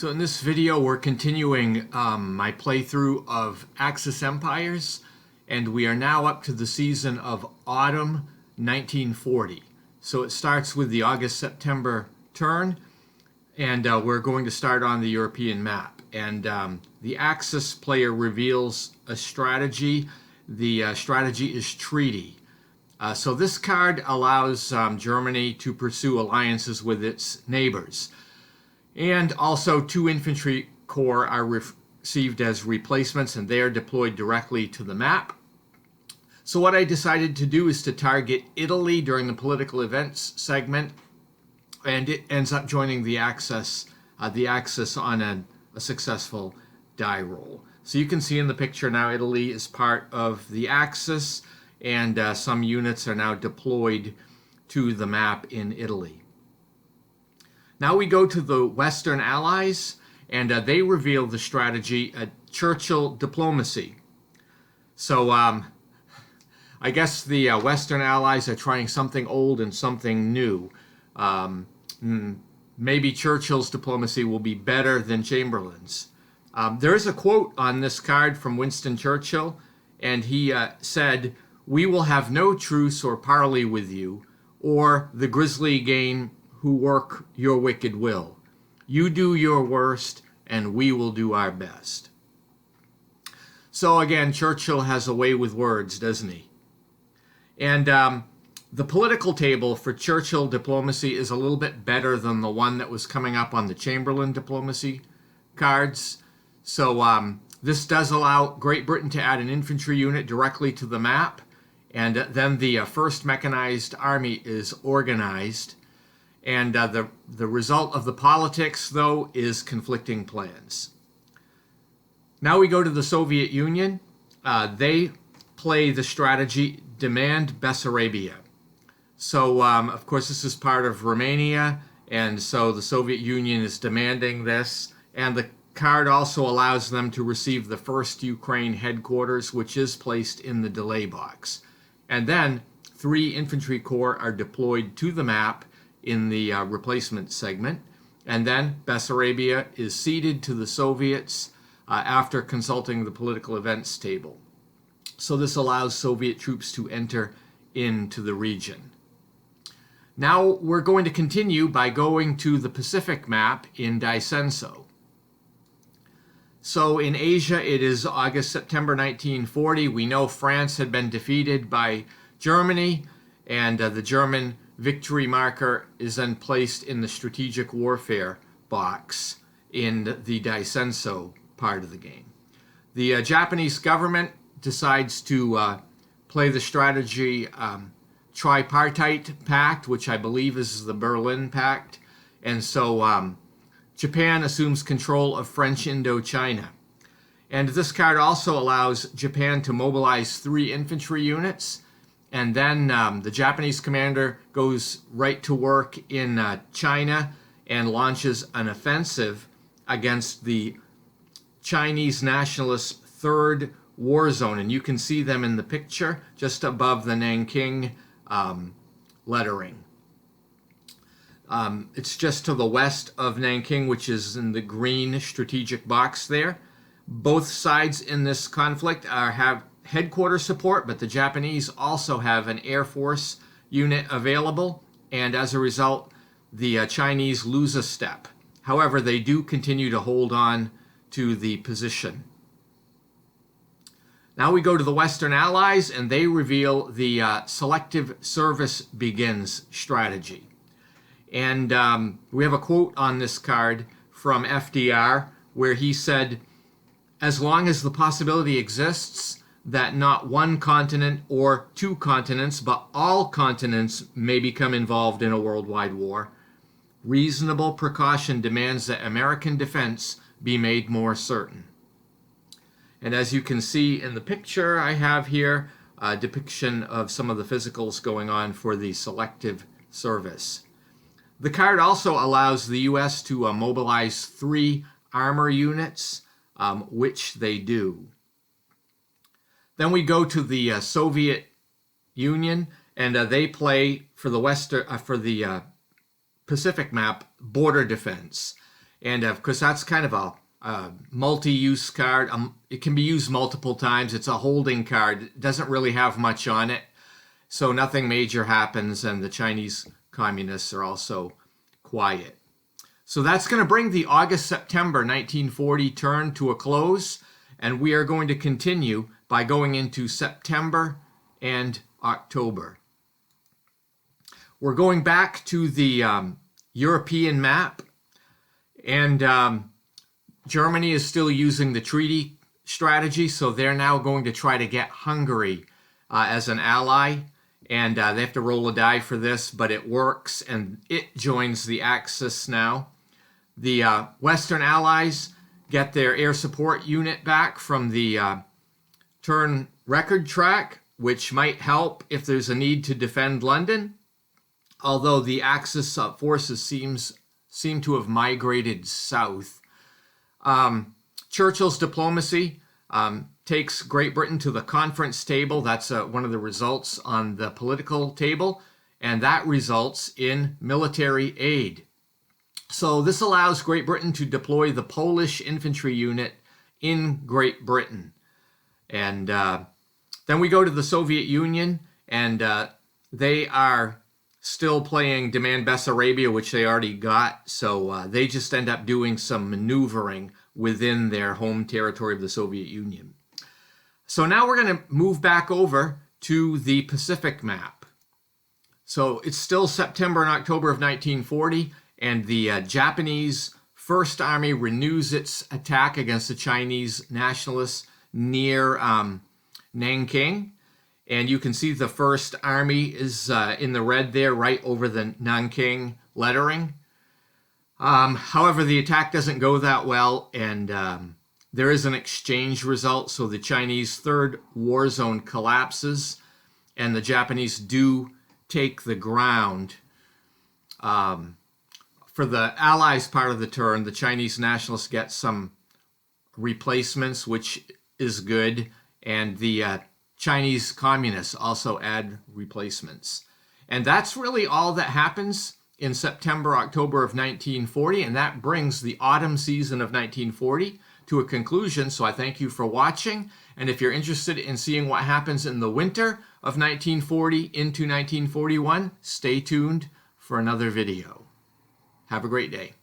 So in this video, we're continuing my playthrough of Axis Empires, and we are now up to the season of Autumn 1940. So it starts with the August-September turn, and we're going to start on the European map. And the Axis player reveals a strategy. The strategy is Treaty. So this card allows Germany to pursue alliances with its neighbors. And also 2 infantry corps are received as replacements, and they are deployed directly to the map. So what I decided to do is to target Italy during the political events segment, and it ends up joining the Axis on a successful die roll. So you can see in the picture now Italy is part of the Axis, and some units are now deployed to the map in Italy. Now we go to the Western Allies, and they reveal the strategy Churchill diplomacy. So I guess the Western Allies are trying something old and something new. Maybe Churchill's diplomacy will be better than Chamberlain's. There is a quote on this card from Winston Churchill, and he said, "We will have no truce or parley with you, or the grisly game who work your wicked will. You do your worst, and we will do our best." So again, Churchill has a way with words, doesn't he? And the political table for Churchill diplomacy is a little bit better than the one that was coming up on the Chamberlain diplomacy cards. So this does allow Great Britain to add an infantry unit directly to the map, and then the 1st Mechanized Army is organized. And the result of the politics, though, is conflicting plans. Now we go to the Soviet Union. They play the strategy Demand Bessarabia. So, of course, this is part of Romania, and so the Soviet Union is demanding this. And the card also allows them to receive the 1st Ukraine headquarters, which is placed in the delay box. And then 3 infantry corps are deployed to the map in the replacement segment, and then Bessarabia is ceded to the Soviets after consulting the political events table. So this allows Soviet troops to enter into the region. Now we're going to continue by going to the Pacific map in Daisenso. So in Asia, it is August-September 1940. We know France had been defeated by Germany, and the German victory marker is then placed in the strategic warfare box in the Daisenso part of the game. The Japanese government decides to play the strategy Tripartite Pact, which I believe is the Berlin Pact. And so Japan assumes control of French Indochina. And this card also allows Japan to mobilize 3 infantry units. And then the Japanese commander goes right to work in China and launches an offensive against the Chinese nationalist 3rd war zone. And you can see them in the picture just above the Nanking lettering. It's just to the west of Nanking, which is in the green strategic box there. Both sides in this conflict have headquarters support, but the Japanese also have an Air Force unit available, and as a result, the Chinese lose a step. However, they do continue to hold on to the position. Now we go to the Western Allies, and they reveal the Selective Service Begins strategy. And we have a quote on this card from FDR, where he said, "As long as the possibility exists that not one continent or 2 continents, but all continents may become involved in a worldwide war, reasonable precaution demands that American defense be made more certain." And as you can see in the picture I have here, a depiction of some of the physicals going on for the Selective Service. The card also allows the U.S. to mobilize 3 armor units, which they do. Then we go to the Soviet Union, and they play for the Pacific map border defense. And because that's kind of a multi-use card. It can be used multiple times. It's a holding card. It doesn't really have much on it. So nothing major happens, and the Chinese communists are also quiet. So that's going to bring the August-September 1940 turn to a close, and we are going to continue by going into September and October. We're going back to the European map, and Germany is still using the treaty strategy, so they're now going to try to get Hungary as an ally, and they have to roll a die for this, but it works, and it joins the Axis now. The Western Allies get their air support unit back from the turn record track, which might help if there's a need to defend London, although the Axis forces seem to have migrated south. Churchill's diplomacy takes Great Britain to the conference table. That's one of the results on the political table, and that results in military aid. So this allows Great Britain to deploy the Polish infantry unit in Great Britain. And then we go to the Soviet Union, and they are still playing Demand Bessarabia, which they already got, so they just end up doing some maneuvering within their home territory of the Soviet Union. So now we're going to move back over to the Pacific map. So it's still September and October of 1940, and the Japanese First Army renews its attack against the Chinese nationalists near Nanking. And you can see the First Army is in the red there, right over the Nanking lettering. However, the attack doesn't go that well, and there is an exchange result. So the Chinese third war zone collapses, and the Japanese do take the ground. For the Allies part of the turn, the Chinese nationalists get some replacements, which is good, and the Chinese communists also add replacements. And that's really all that happens in September, October of 1940, and that brings the autumn season of 1940 to a conclusion. So I thank you for watching, and if you're interested in seeing what happens in the winter of 1940 into 1941, stay tuned for another video. Have a great day.